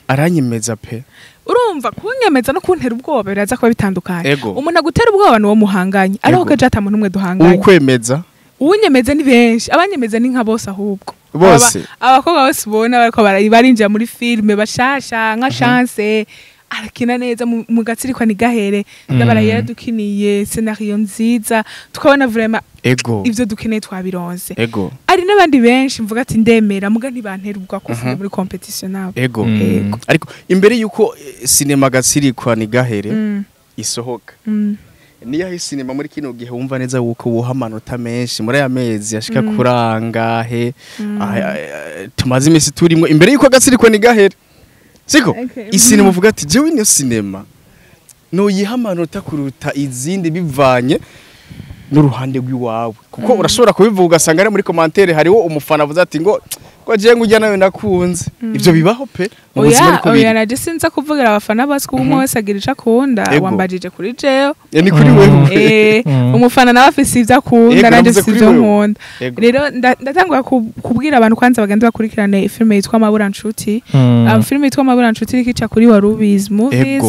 aranyemeza pe urumva kunyemeza no kuntera ubwoba biraza kuba bitandukanye umuntu agutera ubwoba no muhanganye ariho kaje ata muntu umwe duhanganye ukwemeza unyemeza ni benshi abanyemeza ni nka bose ahubwo bose abakobwa bose ubona bariko barinjira muri filme bashasha nka chance arakina neza mu gatsirikwa ni gahere ndabara yaradukiniye scenario nziza tukabona vraiment ivyo dukeneye twabironze ari nabandi benshi mvuga ati ndemera muga ntibantera ubwa kuvuga muri competition nabo ariko imbere yuko cinema gatsirikwa ni gahere isohoka niyo cinema muri kino gihe wumva neza uko woha amanota menshi muri aya mezi ashika kurangahe tumaze imisi turimo imbere yuko gatsirikwa ni gahere siko isinema uvuga ati jewe niyo cinema no yiha amanota kuruta izindi bivanye n'uruhande rw'iwawe kuko urashobora kubivuga ugasanga ari muri commentaire hariho umufana avuze ati ngo je ngujya nawe nakunze ivyo bibaho pe mu buzima bwo kubira naje sinza kuvugira abafana basi ko umwe wese agira ica kunda wambajije kuri jewe ni kuri wewe umufana nawe afise ivyo akunda naje sivyo nkunda rero ndatangwa kubwira abantu kwanza bagende bakurikirane filme yitwa Mabura Nshuti filme yitwa Mabura Nshuti ikica kuri Warubiz Movies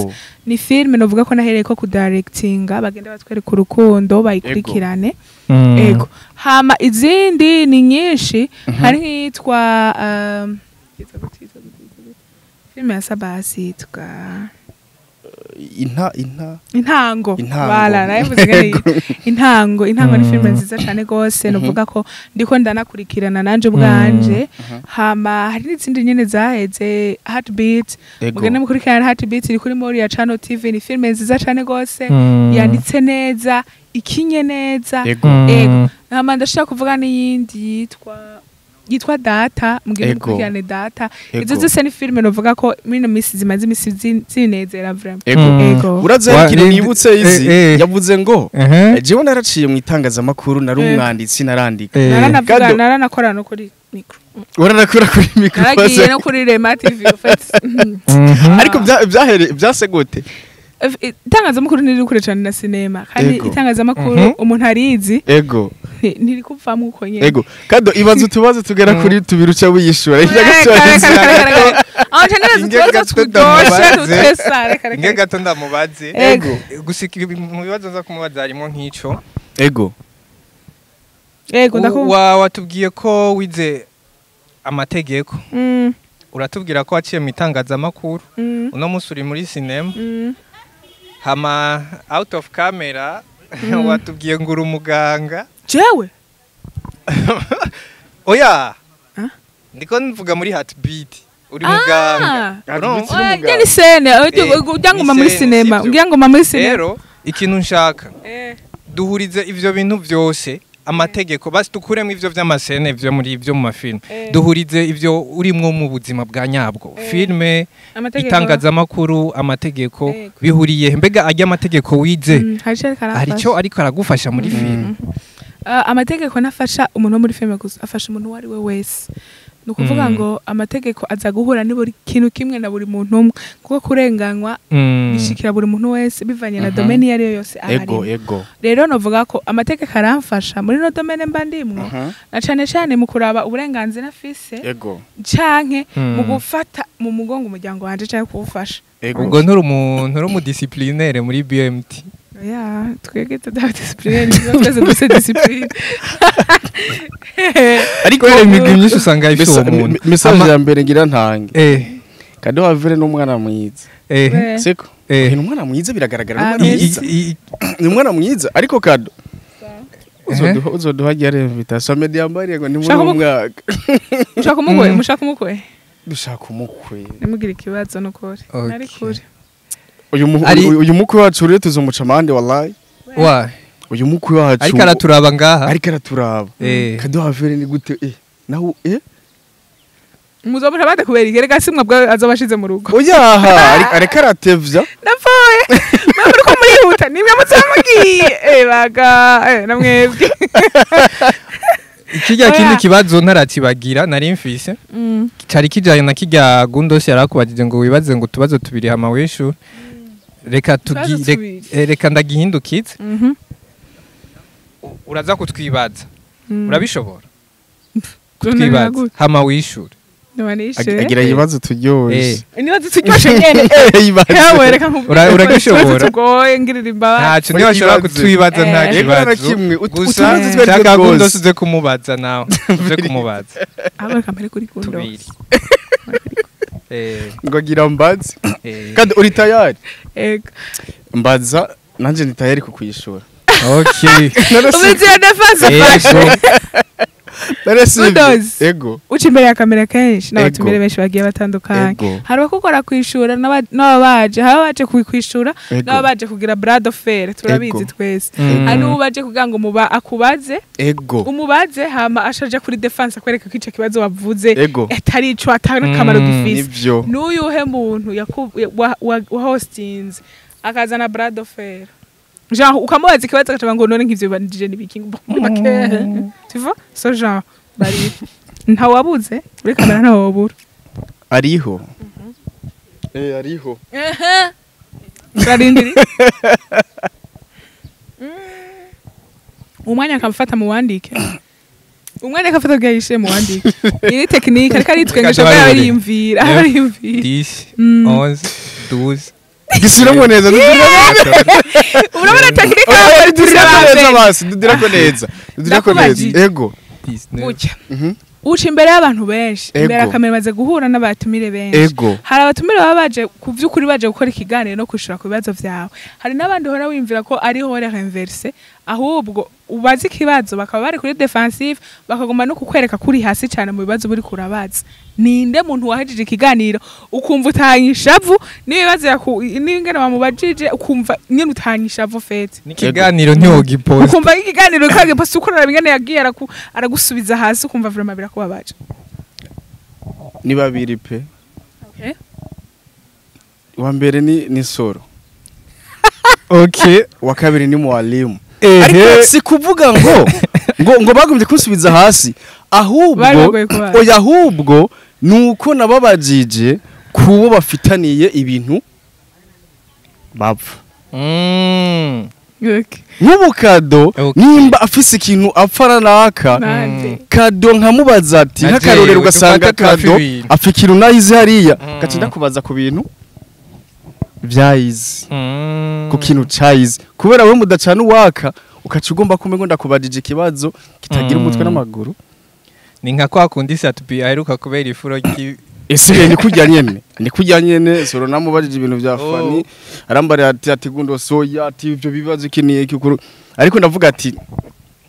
ni filme novuga ko nahereye ko ku directinga bagenda batwereka urukundo bayikurikirane ego hama izindi ni nyinshi hari nkitwa filme ya Sabasi tuka intango bala nayivuze gari intango ni filme nziza cyane gose novuga ko ndiko ndanakurikirana nanje ubwanje hama hari n'izindi nyene zaheze Heartbeat mugende mukurikirana Heartbeat iri kuri Moria Channel TV ni filme nziza cyane gose yanditse neza ikinye neza ego hama ndashaka kuvuga n'iyindi yitwa Data mugende mukurikirane Data izo zose ni filme novuga ko muri no misi zimaze imisi zinezera vraiment ego uraze ikintu nibutse izi yavuze ngo jewe naraciye mu itangazamakuru nari umwanditsi narandika naranakora no kuri micro uranakora kuri micro naragiye no kuri Rema TV ariko byase gute itangazamakuru niri kure cyane na cinema kandi itangazamakuru umuntu arizi ego niri kuvamwe uko nyene ego Kado ibazo tubaze tugera kuri tubiruca wiyishura inge gato ndamubaze ego gusika mu bibazo nza kumubaza harimo nk'ico ego watubwiye ko wize amategeko uratubwira ko waciye mu itangazamakuru uno musi uri muri cinema hama out of camera watubwiye ngo uri umuganga jewe oya ndiko mvuga muri Heartbeat uri muganga ngira ni sene ujya ngoma muri cinema ngira ngoma muri cinema rero ikintu nshaka duhurize ivyo bintu vyose amategeko basi dukuremo ivyo vy'amasene vyo muri ivyo mu mafilme duhurize ivyo urimwo mu buzima bwa nyabwo filme itangazamakuru amategeko bihuriye mbega ajya amategeko wize harico ariko aragufasha muri filme amategeko nafasha umuntu muri filme gusa afasha umuntu wari we wese nukuvuga ngo amategeko aza guhura ni buri kintu kimwe na buri muntu umwe kuko kurenganywa bishikira buri muntu wese bivanye na domaine yari yose ahari rero novuga ko amategeko aramfasha muri no domaine mbandimwo na cyane mu kuraba uburenganzira afise canke mu gufata mu mugongo umuryango wanje cyangwa kuwufasha ubwo nturi mu disciplinaire muri BMT ya twege tudadiscipline nizo twese discipline ariko imigwi myinshi usanga ifite umuntu message ya mbere ngira ntange kado havire n'umwana mwiza siko ni umwana mwiza biragaragara ni umwana mwiza ariko kado uzoduha gyare invitation media mbari ngo ni muri umwaka mushaka umukwe dushaka umukwe nimugira ikibazo no kore nari kure uyu mukwe wacu rero tuzomuca amande wallahi uyu mukwe wacu ariko araturaba ngaha ariko araturaba kado havire ni gute naho muzomuca amande kubera igere gasimwa bwa azobashize mu rugo oyaha ariko aratevya ndapfoye muri ko murihuta nimwe mutsamugiye baga namwebwe ikijya kindi kibazo ntarakibagira nari mfise cari kijanye na kijya Gundosi yarakubajije ngo wibaze ngo tubazo tubiri hama wishu reka ndagihindukize uraza kutwibaza urabishobora kutwibaza hama wishure agira ibibazo turyoshe nibazo turyoshe nyene yawe reka uragishobora tugoye ngirira imbabazi ntacyo niba ashobora kutwibaza nta kibazo gusa nshaka Gundosi uze kumubaza nawe uze kumubaza aba kamere kuri Gundosi ngo agira mbazi kandi uri tayari mbaza nanje ni tayari kukwishura okay ubiziye defense ego uca imbere ya kamera kenshi n'abatumire benshi bagiye batandukanye hari abakugora kwishura n'ababaje hari abaje kwishura n'ababaje kugira brad of fair turabizi twese hari ubaje kugira ngo akubaze umubaze hama ashaje kuri defense akwereka ko ico kibazo wavuze atari ico atari kamaro gifise n'uyuhe muntu wa hostings akazana brad of fair genre ukamubaza ikibazo akatanga ngo none nk'ivyo bandije nibiki muri make tu vois so genre bari nta wabuze uri kamera nta wabura ariho ariho barindiri umwanya akamfata mu wandike umwanya akafata bwayishe mu wandike iri technique ariko ari twengesha bariyumvira 10 11 12 gisiramo neza urabona technique dudirako neza ego uca imbere y'abantu benshi imbere akamera baze guhura n'abatumire benshi hari abatumire baba baje ku vy'ukuri baje gukora ikiganiro no kwishura ku bibazo vyawe hari n'abandi hora wimvira ko ari hora renverse ahubwo ubaze ikibazo bakaba bari kuri defensive bakagomba no kukwereka kuri hasi cyane mu bibazo buri kurabaza ninde muntu wahejije ikiganiro ukumva utanyishavu n'ibibazo n'ingene bamubajije ukumva nyine utanyishavu fete n'ikiganiro ntiwogipost ukumva ikiganiro kagipost ukorera bingene yagiye aragusubiza hasi ukumva vraiment birakubabaje ni babiri pe wa mbere ni soro okay wa kabiri ni mwalimu ariko si kuvuga ngo bagumye kunsubiza hasi ahubwo nuko nababajije kubo bafitaniye ibintu bapfa nk'ubu kado nimba afise ikintu apfana naka kado nkamubaza ati nk'akarorero ugasanga kado apfa ikintu nayize hariya gaca ndakubaza ku bintu vyayize ku kintu cayize kubera we mudacana uwaka ukaca ugomba kumengo ndakubajije ikibazo kitagira umutwe n'amaguru ni nka kwa kundi Satbi aheruka kubera ifuro ese ni kujya nyene soro namubajije ibintu vya fani arambare ati gundo soya ati ivyo bibazo kiniye kikuru ariko ndavuga ati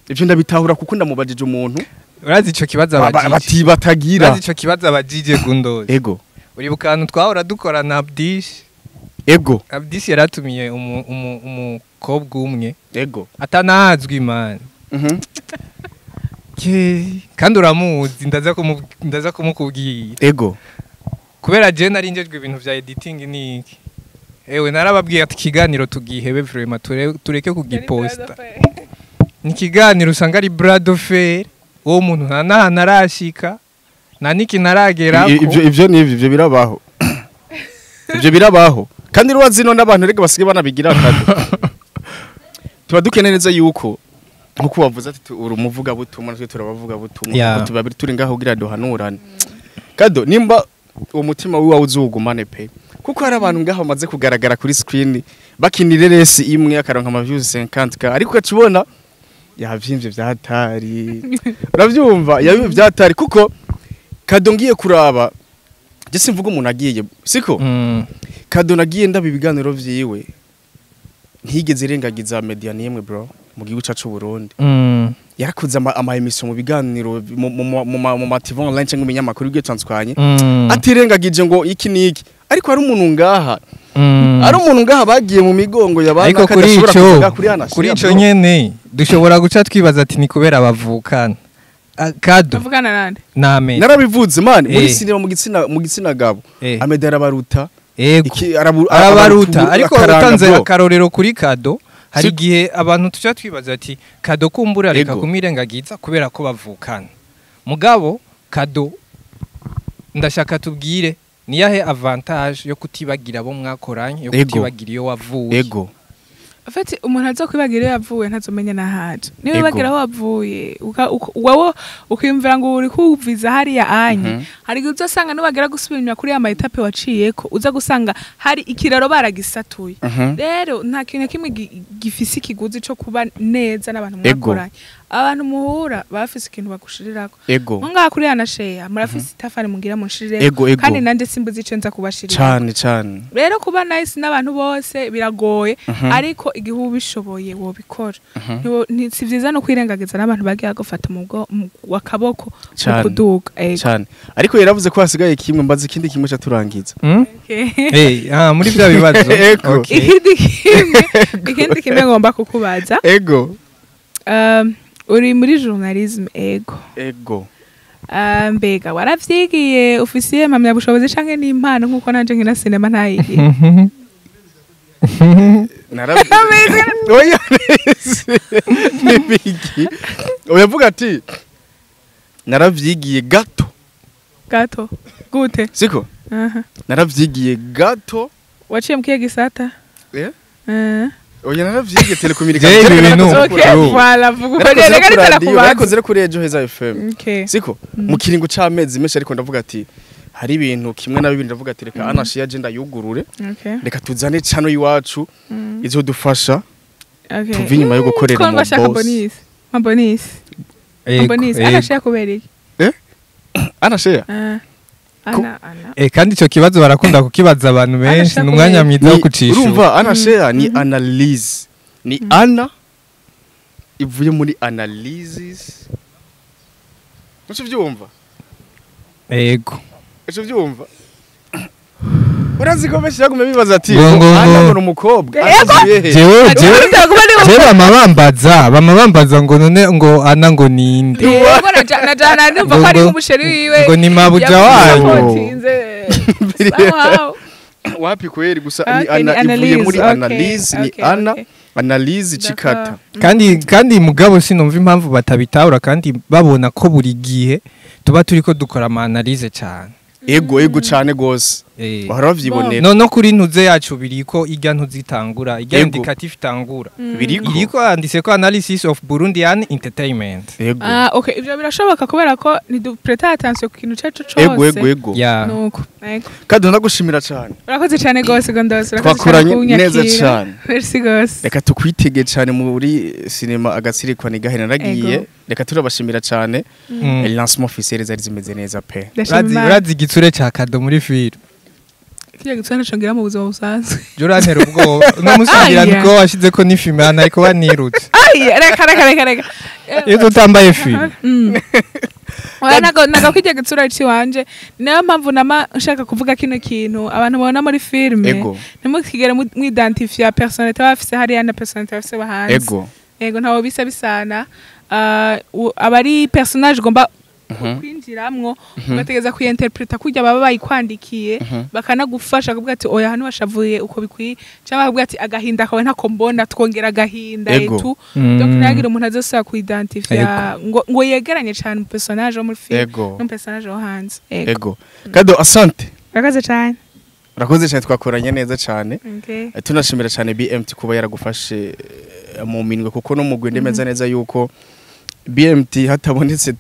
ivyo ndabitahura kuko ndamubajije umuntu urazi ico kibazo bati batagira urazi ico kibazo abajije gundoze ego uribuka ahantu twahora dukora na Abdish ego Abdish yaratumiye umukobwa umwe ego atanazwi man kandi uramuzi ndaza kumukubwira ego kubera je narinjejwe ibintu vya editing niki ewe narababwiye ati kiganiro tugihebe vraiment tureke kugiposta ni kiganiro usanga ari Brad Fair uwo muntu nta narashika na niki naragerako ivyo n'ivyo birabaho ivyo birabaho kandi ruwazi no n'abantu rege basige banabigira kandi tuba dukeneye neza yuko nkuko bavuze ati uri umuvuga butumwa natwe turabavuga butumwa tuba turi ngaho kugira duhanurane kado nimba uwo mutima wiwa uzugumane pe kuko hari abantu ngaho bamaze kugaragara kuri screen bakinire resi imwe akaronka ama views 50k ariko ukacibona yavyimvye vyatari uravyumva yabive vyatari kuko kado ngiye kuraba je simvuga umuntu agiye siko kado nagiye ndaba ibiganiro vyiwe ntigeze irengagiza media nimwe bro mu gihugu cyacu Burundi yarakuze ama emission mu biganiro mu mativo online cyangwa ibinyamakuru byo twanswanye atirengagije ngo iki niki ariko hari umuntu ngaha ari umuntu ngaha bagiye mu migongo yabana kadashobora kuvuga kuri ico nyene dushobora guca twibaza ati ni kubera bavukana kado bavukana nande name narabivuze man muri sinema mu gitsina gabo amedara baruta arabaruta ariko utanze akarorero kuri kado hari gihe abantu tuca twibaza ati kado kumbura reka kumirengagiza kubera ko bavukana mugabo kado ndashaka tubwire niyahe avantage yo kutibagira abo mwakoranye yo kutibagira iyo wavuye ego afati umuntu azo kwibagira iyo yavuye ntazomenya nahaje niba wibagira aho wavuye wowe ukiyumvira ngo uri kuviza hariya anye hari uzasanga nubagera gusubira kuri ya mayitape waciyeko uza gusanga hari ikiraro baragisatuye rero nta kintu kimwe gifise ikiguzi cyo kuba neza n'abantu mwakoranye abantu muhura bafise ikintu bagushirirako ngaha kuri yana sheya murafise itafari mugira munshirire kandi nande simbuzi ico nza kubashirira cyane rero kuba nice n'abantu bose biragoye ariko igihu bishoboye wo bikora si vyiza no kwirengagiza n'abantu bagiye gufata mu wakaboko kuduga cyane ariko yaravuze ko hasigaye kimwe mbaza ikindi kimwe cyaturangiza muri bya bibazo ikindi kimwe ngomba kukubaza ego uri muri journalisme ego mbega waravyigiye ufisiye mpamya bushobozi canke n'impano nkuko nanje nkina cinema ntayigiye oya nibiki uyavuga ati naravyigiye gato gute siko naravyigiye gato waciye mu kiye gisata oya naravyigiye telecommunication voilà vuga nakoze kuri Ejo Heza FM siko mu kiringo c'amezi menshi ariko ndavuga ati hari ibintu kimwe na bibiri ndavuga ati reka anashiya agenda yugurure reka tuzane cano iwacu izodufasha tuvi nyuma yo gukorera mu boss Mabonisi anashiya kubereye anashiya ana kandi ico kibazo barakunda kukibaza abantu benshi n'umwanya mwiza wo kucisha urumva anashiya ni analyze ni ana ivuye muri analysis uco vyumva ego uco vyumva urazi ko benshi yagume bibaza ati ana ngo umukobwa jewe bamabambaza ngo none ngo ana ngo ninde yego najana ndumva ko ari umusheri wiwe ngo ni mabuja wayo wapi kweli gusa ni ana ivuye muri analyze ni ana analyze cikata kandi mugabo sinumva impamvu batabitahura kandi babona ko buri gihe tuba turiko dukora ama analyze cyane ego cyane gose bahora bavyibonera no kuri ntuze yacu biriko irya ntuzitangura irya indicative tangura biriko andise ko analysis of Burundian entertainment okay ivyo birashoboka kubera ko ni dupreta attention ku kintu cyacu cyose ego nuko kandi ndagushimira cyane urakoze cyane gose gondose twakoranye neza cyane merci gose reka tukwitege cyane muri cinema agasirikwa ni gahera naragiye reka turabashimira cyane lancement officiel zari zimeze neza pe urazi igitsure cya kado muri film kiya gitsana chongira mu buzima busanzwe jorantera ubwo no musangira niko washize ko ni film ariko banirutse reka iyo tutambaye film naga kwijya gitsura ciwanje niyo mpamvu nama nshaka kuvuga kino kintu abantu babona muri filme nimukigera mwidentifia personnalité bafise hari na personnalité bafise bahanze ego ntawo bisa bisana abari personnage gomba kwinjiramwo ugategeza kuyinterpreta kujya baba bayikwandikiye bakanagufasha kuvuga ati oya hano washavuye uko bikwiye cyangwa kuvuga ati agahinda kawe ntako mbona twongera agahinda etu donc nagira umuntu azosaba kuidentifia ngo yegeranye cyane mu personnage wo muri film no personnage wo hanze ego kado asante rakaze cyane urakoze cyane twakoranye neza cyane tunashimira cyane BMT kuba yaragufashe mu minwe kuko no mugwende meza neza yuko BMT hatabonetse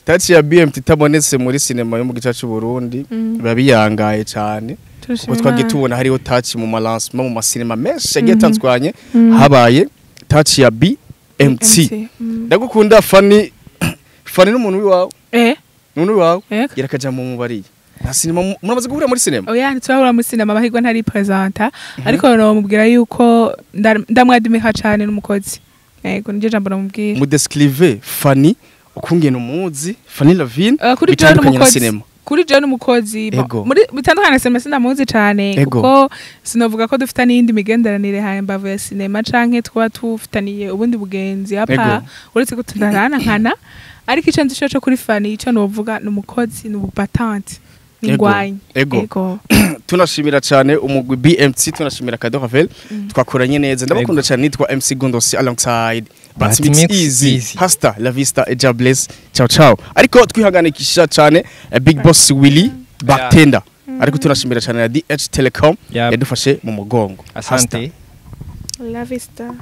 touch ya BMT tabonetse muri cinema yo mu gice cy'u Burundi babiyangaye cyane kuko twagitubona hariho touch mu malancement mu masinema menshi yagiye tanzwanye habaye touch ya BMT ndagukunda Fanny n'umuntu wiwawe n'umuntu wiwawe yarakaja mu mubari nta cinema muramaze guhura muri cinema oya ntitwahura muri cinema bahigwa ntari presenta ariko nomubwira yuko ndamwadimika cyane n'umukozi ego nije jambo namubwira mu descrive Fanny ukungena umuzi Fanny Lavine kuri John umukozi muri bitandukanye cinema sinamuzi cyane kuko sinovuga ko dufita n'indi migenderanire ha mbavu ya cinema canke twa tufitaniye ubundi bugenzi apa uretse ko tunarana nkana ariko icyo nzi cyo kuri Fanny icyo novuga n'umukozi n'ubupatante ego tunashimira cyane umugwi BMT tunashimira Kado Ravel twakoranye neza ndabakunda cyane nitwa MC Gondosi alongside But Mix Easy hasta la vista et Jabless ciao ciao ariko twihanganikisha cyane Big Boss Willy Bartender ariko tunashimira cyane na DH Telecom yadufashe mu mugongo asante la vista